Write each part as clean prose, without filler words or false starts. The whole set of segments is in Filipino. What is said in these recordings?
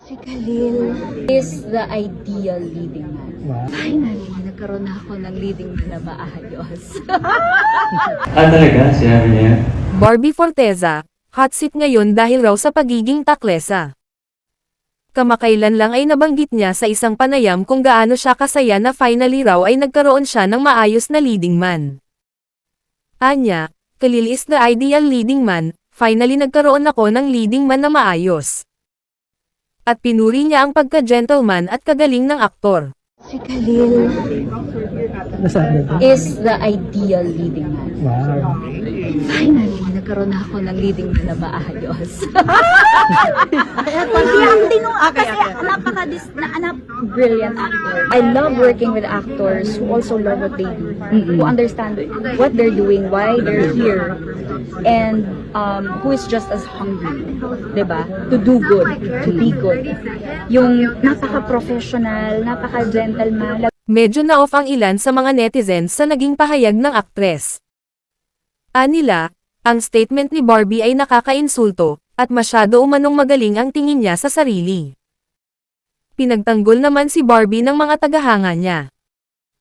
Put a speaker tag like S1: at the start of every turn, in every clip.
S1: Si Khalil is the ideal leading man.
S2: Wow.
S1: Finally, nagkaroon na ako ng leading man na maayos.
S3: Talaga? Sinabi niya yan?
S4: Barbie Forteza, hot seat ngayon dahil raw sa pagiging taklesa. Kamakailan lang ay nabanggit niya sa isang panayam kung gaano siya kasaya na finally raw ay nagkaroon siya ng maayos na leading man. Anya, Khalil is the ideal leading man, finally nagkaroon ako ng leading man na maayos. At pinuri niya ang pagka-gentleman at kagaling ng aktor.
S1: Si Khalil
S2: Nasabi ba?
S1: is the ideal leading man.
S2: Wow.
S1: Finally, nagkaroon na ako ng leading man na maayos.
S5: Hindi ako tinong kasi
S1: Brilliant actor. I love working with actors who also love what they do, who understand what they're doing, why they're here, and who is just as hungry, diba? To do good, to be good. Yung napaka-professional, napaka-gentleman.
S4: Medyo na-off ang ilan sa mga netizens sa naging pahayag ng aktres. Anila, ang statement ni Barbie ay nakakainsulto, at masyado umanong magaling ang tingin niya sa sarili. Pinagtanggol naman si Barbie ng mga tagahanga niya.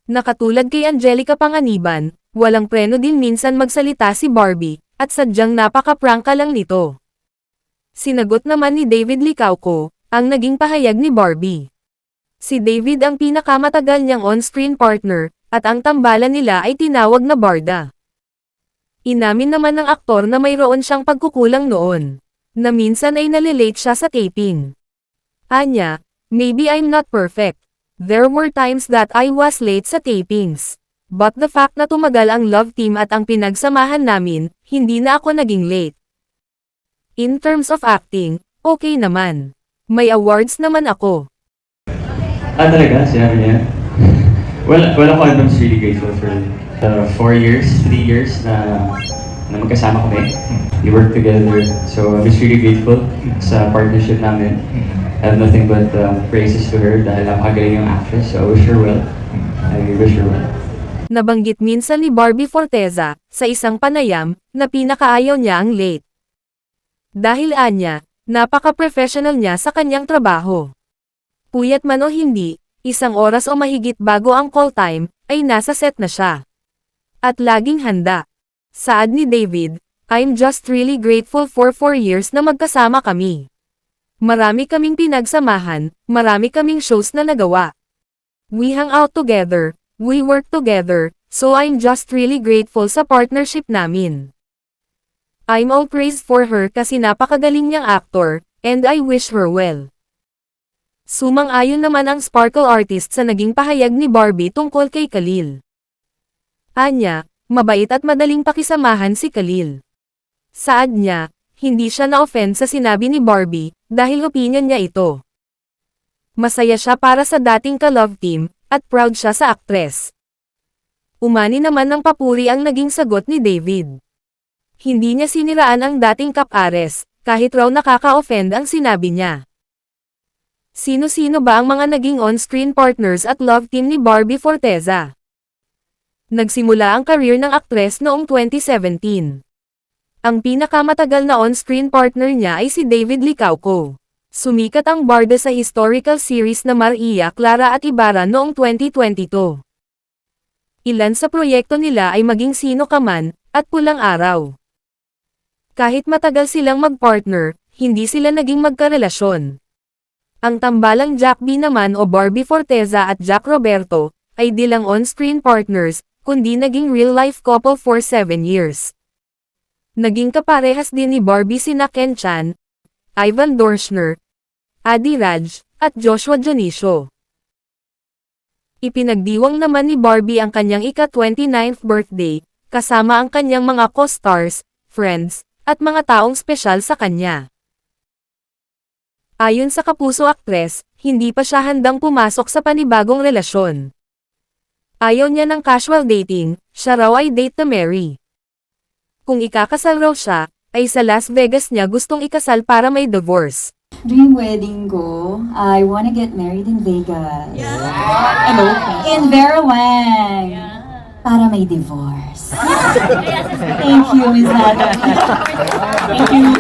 S4: Nakatulad kay Angelica Panganiban, walang preno din minsan magsalita si Barbie, at sadyang napaka-prangka lang nito. Sinagot naman ni David Licauco, ang naging pahayag ni Barbie. Si David ang pinakamatagal niyang on-screen partner, at ang tambalan nila ay tinawag na Barda. Inamin naman ng aktor na mayroon siyang pagkukulang noon, na minsan ay nalilate siya sa taping. Anya, maybe I'm not perfect. There were times that I was late sa tapings. But the fact na tumagal ang love team at ang pinagsamahan namin, hindi na ako naging late. In terms of acting, okay naman. May awards naman ako.
S3: Talaga? Sinabi niya yan? Well, ako I'm really grateful for the 3 years na magkasama kami. We worked together, so I'm just really grateful sa partnership namin. I have nothing but praises to her dahil napakagaling yung actress, so I wish her well. I wish her well.
S4: Nabanggit minsan ni Barbie Forteza, sa isang panayam, na pinakaayaw niya ang late. Dahil anya, napaka-professional niya sa kanyang trabaho. Puyat man o hindi, 1 oras o mahigit bago ang call time, ay nasa set na siya. At laging handa. Saad ni David, I'm just really grateful for 4 years na magkasama kami. Marami kaming pinagsamahan, marami kaming shows na nagawa. We hang out together, we work together, so I'm just really grateful sa partnership namin. I'm all praised for her kasi napakagaling niyang actor, and I wish her well. Sumang-ayon naman ang Sparkle artist sa naging pahayag ni Barbie tungkol kay Khalil. Anya, mabait at madaling pakisamahan si Khalil. Saad niya, hindi siya na-offend sa sinabi ni Barbie, dahil opinion niya ito. Masaya siya para sa dating ka-love team, at proud siya sa aktres. Umani naman ng papuri ang naging sagot ni David. Hindi niya siniraan ang dating kapares, kahit raw nakaka-offend ang sinabi niya. Sino-sino ba ang mga naging on-screen partners at love team ni Barbie Forteza? Nagsimula ang career ng aktres noong 2017. Ang pinakamatagal na on-screen partner niya ay si David Licauco. Sumikat ang Barda sa historical series na Maria Clara at Ibarra noong 2022. Ilan sa proyekto nila ay Maging Sino Ka Man, at Pulang Araw. Kahit matagal silang mag-partner, hindi sila naging magkarelasyon. Ang tambalang Jack B naman o Barbie Forteza at Jack Roberto, ay di lang on-screen partners, kundi naging real-life couple for 7 years. Naging kaparehas din ni Barbie sina Ken Chan, Ivan Dorschner, Adi Raj, at Joshua Dionisio. Ipinagdiwang naman ni Barbie ang kanyang ika-29th birthday, kasama ang kanyang mga co-stars, friends, at mga taong espesyal sa kanya. Ayon sa kapuso aktres, hindi pa siya handang pumasok sa panibagong relasyon. Ayaw niya ng casual dating, siya raw ay date to marry. Kung ikakasal raw siya, ay sa Las Vegas niya gustong ikasal para may divorce.
S5: dream wedding ko, I wanna get married in Vegas. Ano? In Vera Wang. Para may divorce. Thank you, Ms. Hada. Thank you.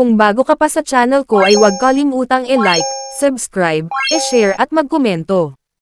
S4: Kung bago ka pa sa channel ko ay huwag kalimutang i-like, subscribe, i-share at magkomento.